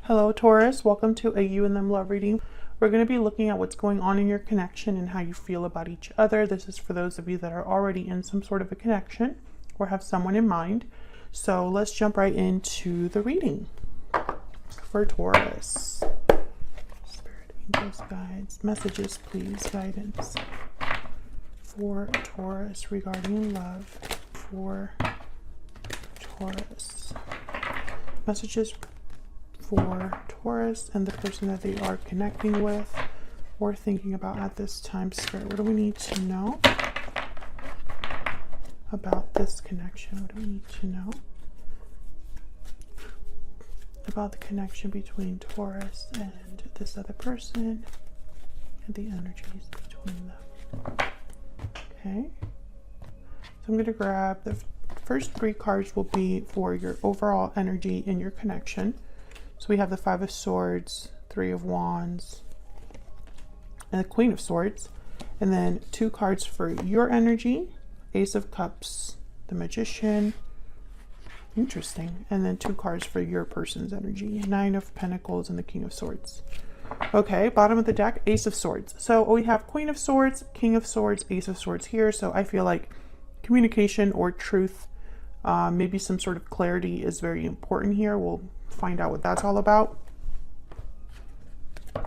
Hello Taurus, welcome to a you and them love reading. We're going to be looking at what's going on in your connection and how you feel about each other. This is for those of you that are already in some sort of a connection or have someone in mind. So let's jump right into the reading for Taurus. Spirit, angels, guides, messages, please, guidance for Taurus regarding love for Taurus. Messages for Taurus and the person that they are connecting with or thinking about at this time. Spirit, what do we need to know about this connection? What do we need to know about the connection between Taurus and this other person and the energies between them? Okay, so I'm going to grab the first three cards will be for your overall energy in your connection. So we have the Five of Swords, Three of Wands, and the Queen of Swords. And then two cards for your energy, Ace of Cups, the Magician. Interesting. And then two cards for your person's energy, Nine of Pentacles and the King of Swords. Okay, bottom of the deck, Ace of Swords. So we have Queen of Swords, King of Swords, Ace of Swords here. So I feel like communication or truth, maybe some sort of clarity is very important here. We'll find out what that's all about.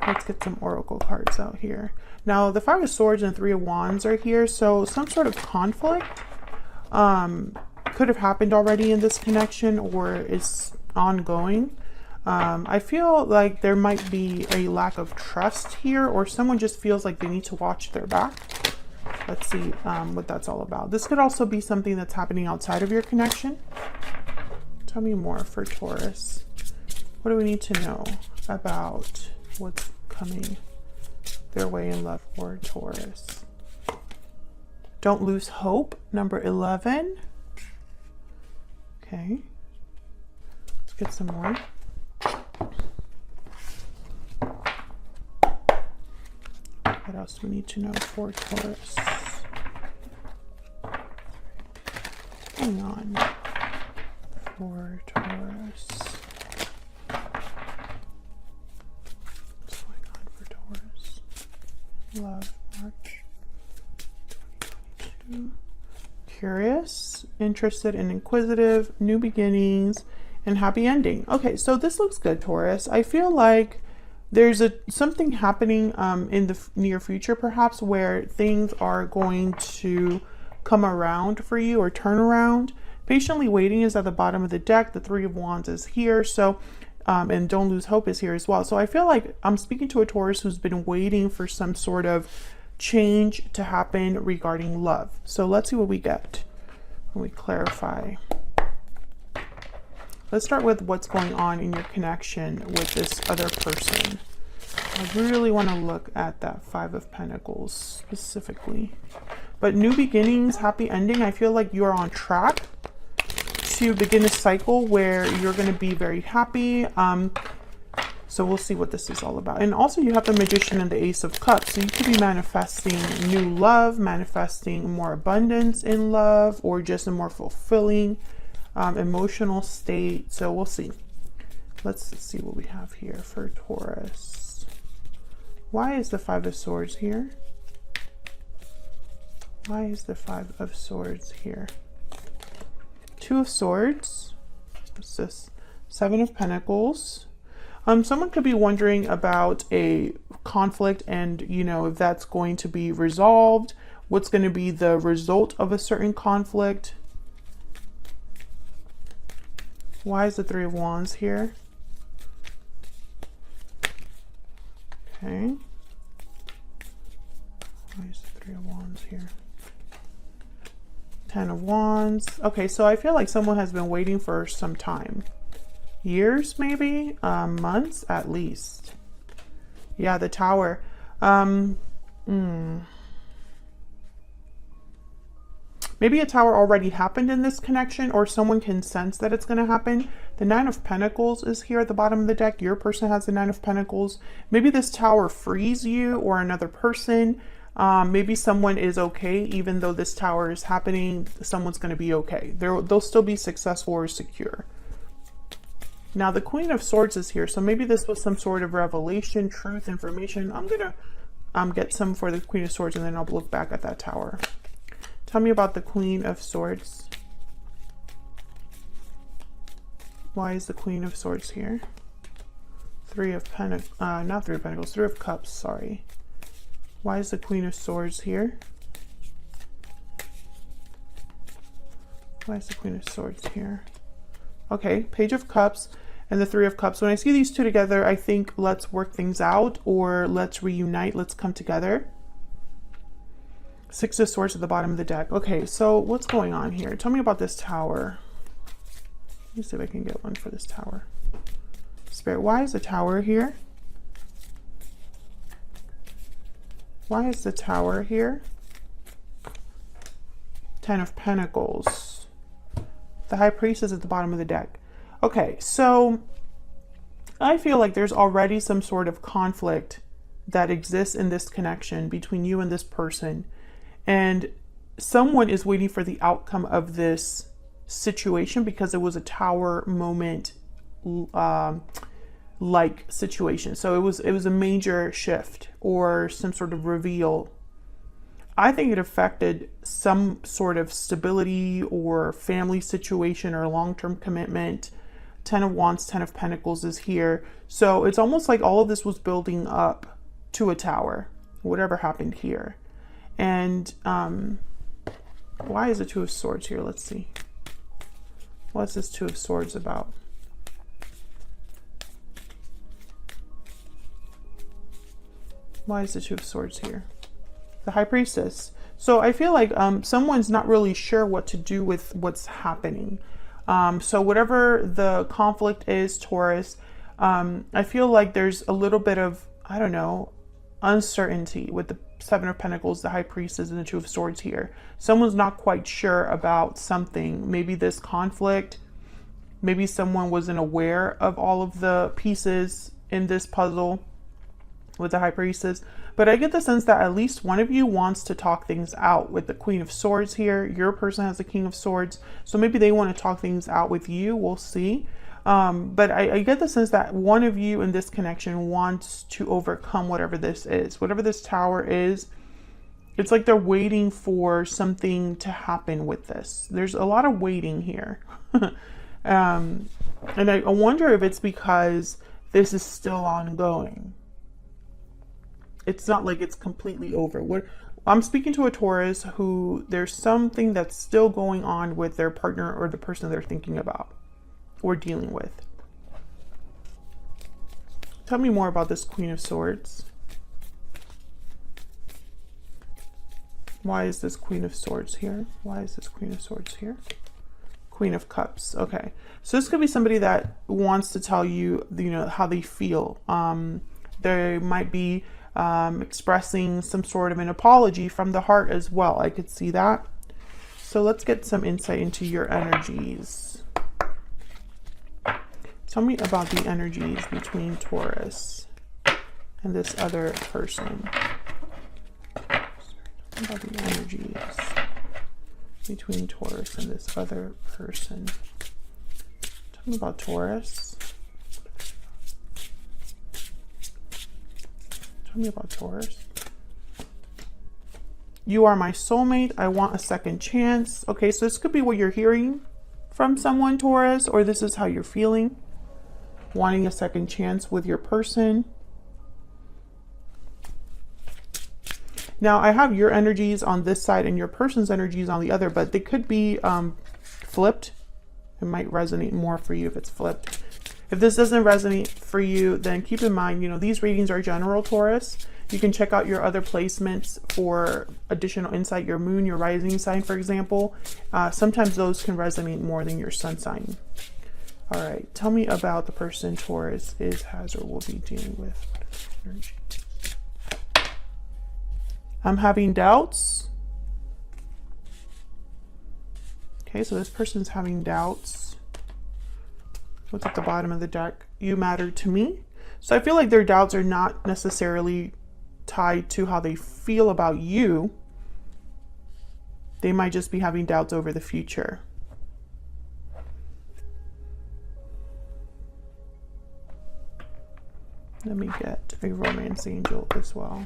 Let's get some oracle cards out here. Now the Five of Swords and Three of Wands are here, so some sort of conflict could have happened already in this connection or is ongoing. I feel like there might be a lack of trust here, or someone just feels like they need to watch their back. Let's see what that's all about. This could also be something that's happening outside of your connection. Tell me more for Taurus. What do we need to know about what's coming their way in love for Taurus? Don't lose hope, number 11. Okay. Let's get some more. What else do we need to know for Taurus? Hang on. For Taurus. What's going on for Taurus? Love, March 2022. Curious, interested and inquisitive, new beginnings, and happy ending. Okay, so this looks good, Taurus. I feel like there's something happening in the near future, perhaps, where things are going to come around for you or turn around. Patiently waiting is at the bottom of the deck. The Three of Wands is here. So, and don't lose hope is here as well. So I feel like I'm speaking to a Taurus who's been waiting for some sort of change to happen regarding love. So let's see what we get when we clarify. Let's start with what's going on in your connection with this other person. I really want to look at that Five of Pentacles specifically. But new beginnings, happy ending. I feel like you're on track to begin a cycle where you're going to be very happy. So we'll see what this is all about. And also you have the Magician and the Ace of Cups. So you could be manifesting new love, manifesting more abundance in love, or just a more fulfilling emotional state. So we'll see. Let's see what we have here for Taurus. Why is the Five of Swords here? Why is the Five of Swords here? Two of Swords. What's this? Seven of Pentacles. Someone could be wondering about a conflict and, you know, if that's going to be resolved. What's going to be the result of a certain conflict? Why is the Three of Wands here? Okay. Why is the Three of Wands here? Ten of Wands. Okay, so I feel like someone has been waiting for some time. Years, maybe? Months at least. Yeah, the Tower. Maybe a Tower already happened in this connection, or someone can sense that it's going to happen. The Nine of Pentacles is here at the bottom of the deck. Your person has the Nine of Pentacles. Maybe this Tower frees you or another person. Maybe someone is okay, even though this Tower is happening. Someone's going to be okay. They'll still be successful or secure. Now the Queen of Swords is here, so maybe this was some sort of revelation, truth, information. I'm gonna get some for the Queen of Swords, and then I'll look back at that Tower. Tell me about the Queen of Swords. Why is the Queen of Swords here? Three of Pentacles, not Three of Pentacles, Three of Cups, sorry. Why is the Queen of Swords here? Why is the Queen of Swords here? Okay, Page of Cups and the Three of Cups. When I see these two together, I think let's work things out, or let's reunite, let's come together. Six of Swords at the bottom of the deck. Okay, so what's going on here? Tell me about this Tower. Let me see if I can get one for this Tower. Spirit, why is the Tower here? Why is the Tower here? Ten of Pentacles. The High Priestess at the bottom of the deck. Okay, so I feel like there's already some sort of conflict that exists in this connection between you and this person. And someone is waiting for the outcome of this situation because it was a Tower moment like situation. So it was a major shift or some sort of reveal. I think it affected some sort of stability or family situation or long-term commitment. Ten of Wands, Ten of Pentacles is here. So it's almost like all of this was building up to a Tower, whatever happened here. And why is the Two of Swords here? Let's see. What's this Two of Swords about? Why is the Two of Swords here? The High Priestess. So I feel like someone's not really sure what to do with what's happening. So whatever the conflict is, Taurus, I feel like there's a little bit of, I don't know, uncertainty with the Seven of Pentacles, the High Priestess, and the Two of Swords here. Someone's not quite sure about something. Maybe this conflict, maybe someone wasn't aware of all of the pieces in this puzzle with the High Priestess. But I get the sense that at least one of you wants to talk things out with the Queen of Swords here. Your person has the King of Swords. So maybe they want to talk things out with you. We'll see. But I get the sense that one of you in this connection wants to overcome whatever this is. Whatever this Tower is, it's like they're waiting for something to happen with this. There's a lot of waiting here. And I wonder if it's because this is still ongoing. It's not like it's completely over. I'm speaking to a Taurus who there's something that's still going on with their partner or the person they're thinking about or dealing with. Tell me more about this Queen of Swords. Why is this Queen of Swords here? Why is this Queen of Swords here? Queen of Cups. Okay. So this could be somebody that wants to tell you, how they feel. They might be expressing some sort of an apology from the heart as well. I could see that. So let's get some insight into your energies. Tell me about the energies between Taurus and this other person. Tell me about the energies between Taurus and this other person. Tell me about Taurus. Tell me about Taurus. You are my soulmate. I want a second chance. Okay, so this could be what you're hearing from someone, Taurus, or this is how you're feeling. Wanting a second chance with your person. Now, I have your energies on this side and your person's energies on the other, but they could be flipped. It might resonate more for you if it's flipped. If this doesn't resonate for you, then keep in mind, these readings are general, Taurus. You can check out your other placements for additional insight, your moon, your rising sign, for example. Sometimes those can resonate more than your sun sign. All right, tell me about the person Taurus is, has, or will be dealing with. Energy. I'm having doubts. Okay, so this person's having doubts. What's at the bottom of the deck? You matter to me. So I feel like their doubts are not necessarily tied to how they feel about you. They might just be having doubts over the future. Let me get a romance angel as well.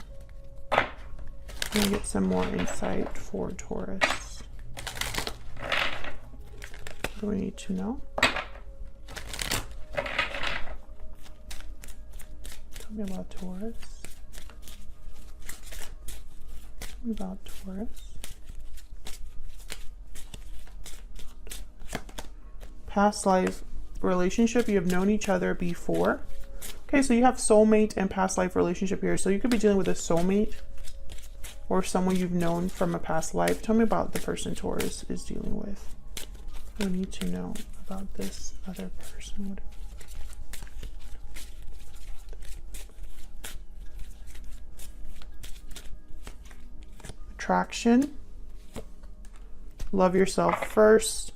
Let me get some more insight for Taurus. What do we need to know? Tell me about Taurus. Tell me about Taurus. Past life relationship. You have known each other before. Okay, so you have soulmate and past life relationship here. So you could be dealing with a soulmate or someone you've known from a past life. Tell me about the person Taurus is dealing with. We need to know about this other person. Attraction. Love yourself first.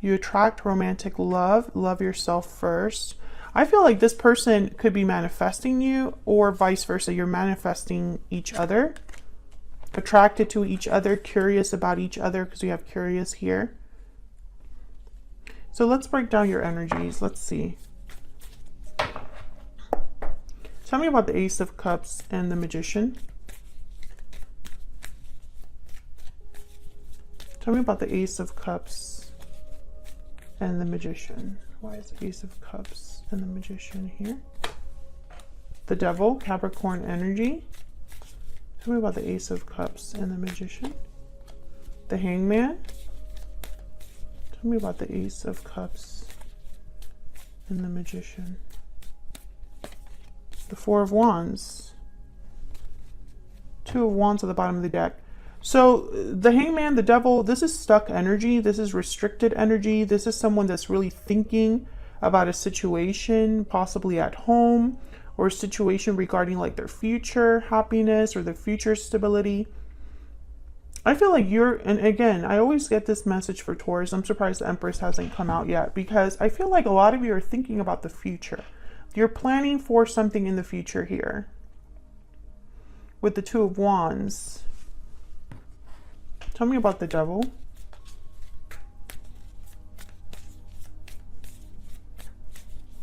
You attract romantic love. Love yourself first. I feel like this person could be manifesting you, or vice versa. You're manifesting each other. Attracted to each other, curious about each other, because we have curious here. So let's break down your energies. Let's see. Tell me about the Ace of Cups and the Magician. Tell me about the Ace of Cups and the Magician. Why is the Ace of Cups and the Magician here? The Devil, Capricorn energy. Tell me about the Ace of Cups and the Magician. The Hangman. Tell me about the Ace of Cups and the Magician. The Four of Wands. Two of Wands at the bottom of the deck. So the Hangman, the Devil, this is stuck energy. This is restricted energy. This is someone that's really thinking about a situation, possibly at home, or a situation regarding like their future happiness or their future stability. I feel like and again, I always get this message for Taurus. I'm surprised the Empress hasn't come out yet, because I feel like a lot of you are thinking about the future. You're planning for something in the future here. With the Two of Wands. Tell me about the Devil.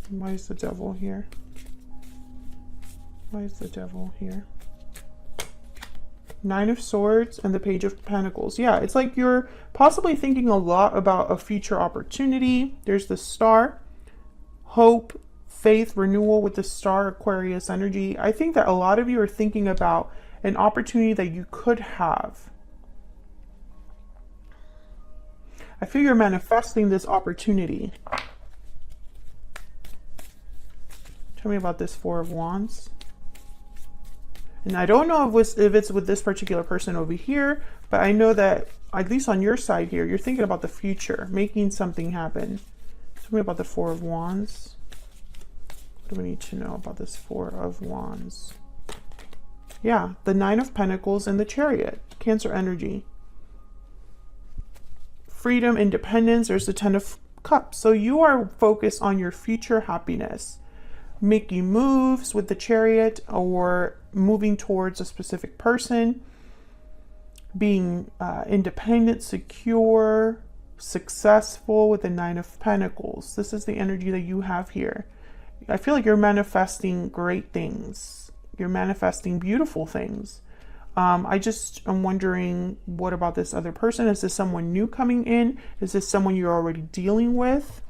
Why is the Devil here? Why is the Devil here? Nine of Swords and the Page of Pentacles. Yeah, it's like you're possibly thinking a lot about a future opportunity. There's the Star. Hope, faith, renewal with the Star, Aquarius energy. I think that a lot of you are thinking about an opportunity that you could have. I feel you're manifesting this opportunity. Tell me about this Four of Wands. And I don't know if it's with this particular person over here, but I know that at least on your side here, you're thinking about the future, making something happen. Tell me about the Four of Wands. What do we need to know about this Four of Wands? Yeah, the Nine of Pentacles and the Chariot, Cancer energy. Freedom, independence, there's the Ten of Cups. So you are focused on your future happiness, making moves with the Chariot, or moving towards a specific person, being independent, secure, successful with the Nine of Pentacles. This is the energy that you have here. I feel like you're manifesting great things. You're manifesting beautiful things. I'm wondering, what about this other person? Is this someone new coming in? Is this someone you're already dealing with?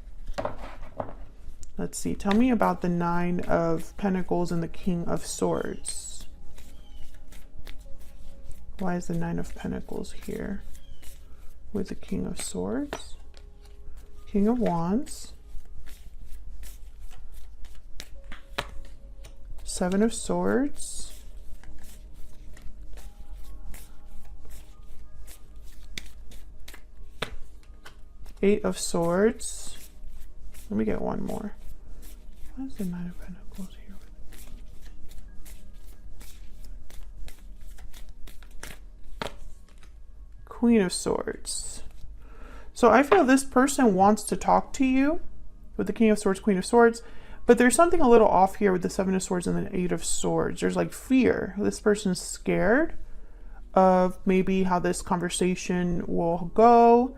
Let's see. Tell me about the Nine of Pentacles and the King of Swords. Why is the Nine of Pentacles here with the King of Swords? King of Wands. Seven of Swords. Eight of Swords. Let me get one more. Why is the Nine of Pentacles here? Queen of Swords. So I feel this person wants to talk to you with the King of Swords, Queen of Swords, but there's something a little off here with the Seven of Swords and the Eight of Swords. There's like fear. This person's scared of maybe how this conversation will go.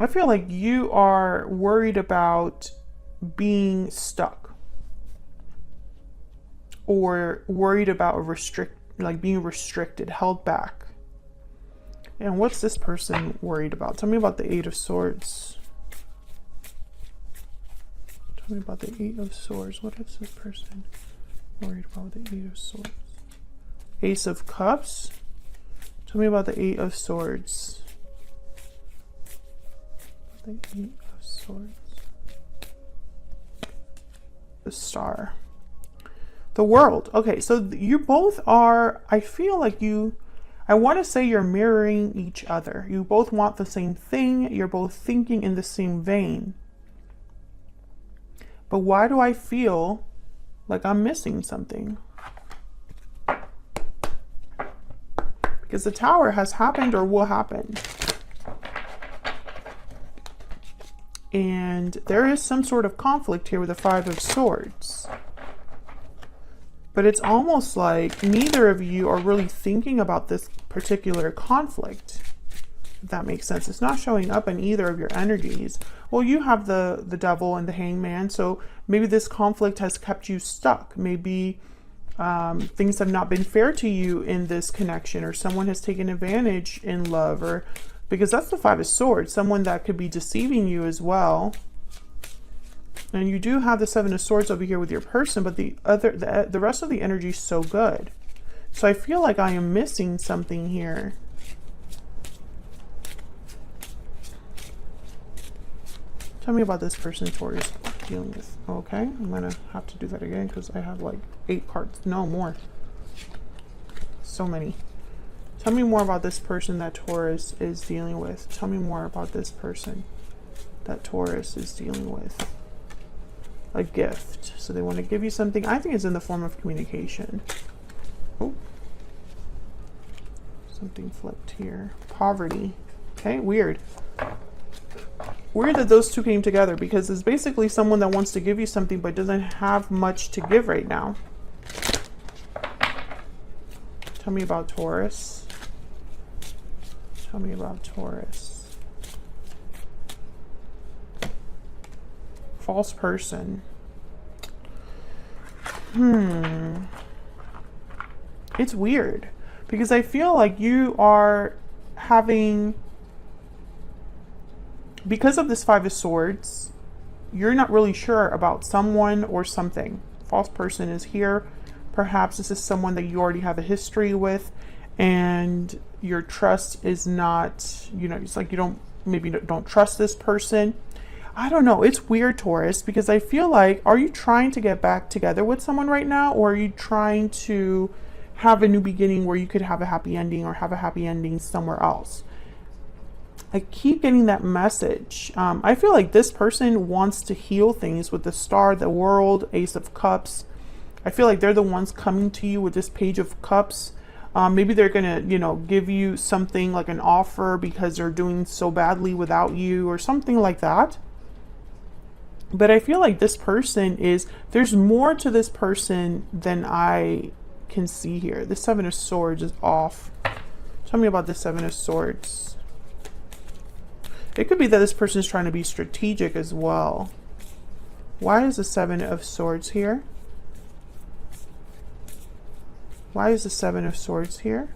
I feel like you are worried about being stuck, or worried about being restricted, held back. And what's this person worried about? Tell me about the Eight of Swords. Tell me about the Eight of Swords. What is this person worried about with the Eight of Swords? Ace of Cups. Tell me about the Eight of Swords. The Eight of Swords. The Star. The World. Okay, so you both are, I feel like I want to say you're mirroring each other. You both want the same thing. You're both thinking in the same vein. But why do I feel like I'm missing something? Because the Tower has happened or will happen. And there is some sort of conflict here with the Five of Swords. But it's almost like neither of you are really thinking about this particular conflict, if that makes sense. It's not showing up in either of your energies. Well, you have the Devil and the Hangman, so maybe this conflict has kept you stuck. Maybe things have not been fair to you in this connection, or someone has taken advantage in love, or because that's the Five of Swords, someone that could be deceiving you as well. And you do have the Seven of Swords over here with your person, but the rest of the energy is so good. So I feel like I am missing something here. Tell me about this person Taurus dealing with. Okay, I'm gonna have to do that again because I have like 8 cards. No, more. So many. Tell me more about this person that Taurus is dealing with. Tell me more about this person that Taurus is dealing with. A gift. So they want to give you something. I think it's in the form of communication. Oh. Something flipped here. Poverty. Okay, weird. Weird that those two came together, because it's basically someone that wants to give you something but doesn't have much to give right now. Tell me about Taurus. Tell me about Taurus. False person. It's weird because I feel like you are having, because of this Five of Swords, you're not really sure about someone or something. False person is here. Perhaps this is someone that you already have a history with, and your trust is not, it's like you don't trust this person. I don't know. It's weird, Taurus, because I feel like, are you trying to get back together with someone right now? Or are you trying to have a new beginning where you could have a happy ending, or have a happy ending somewhere else? I keep getting that message. I feel like this person wants to heal things with the Star, the World, Ace of Cups. I feel like they're the ones coming to you with this Page of Cups. Maybe they're going to, give you something like an offer because they're doing so badly without you, or something like that. But I feel like this person there's more to this person than I can see here. The Seven of Swords is off. Tell me about the Seven of Swords. It could be that this person is trying to be strategic as well. Why is the Seven of Swords here? Why is the Seven of Swords here?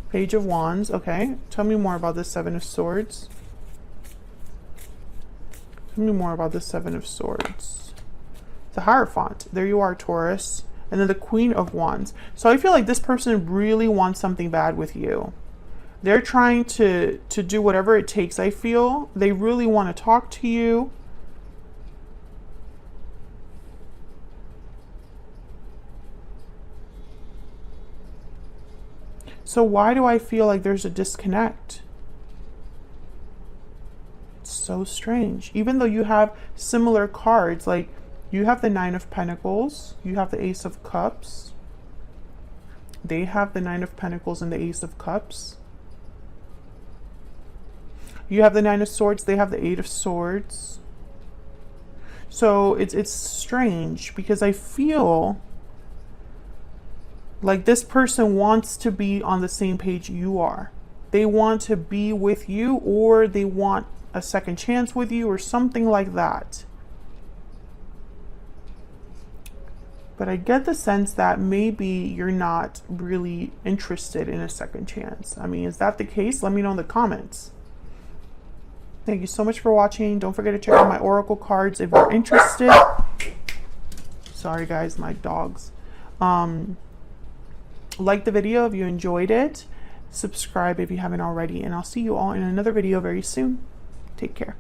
Page of Wands. Okay. Tell me more about the Seven of Swords. Tell me more about the Seven of Swords. The Hierophant. There you are, Taurus. And then the Queen of Wands. So I feel like this person really wants something bad with you. They're trying to do whatever it takes, I feel. They really want to talk to you. So why do I feel like there's a disconnect? It's so strange. Even though you have similar cards, like you have the Nine of Pentacles, you have the Ace of Cups. They have the Nine of Pentacles and the Ace of Cups. You have the Nine of Swords, they have the Eight of Swords. So it's strange because I feel like this person wants to be on the same page you are. They want to be with you, or they want a second chance with you or something like that. But I get the sense that maybe you're not really interested in a second chance. I mean, is that the case? Let me know in the comments. Thank you so much for watching. Don't forget to check out my oracle cards if you're interested. Sorry guys, my dogs. Like the video if you enjoyed it. Subscribe if you haven't already. And I'll see you all in another video very soon. Take care.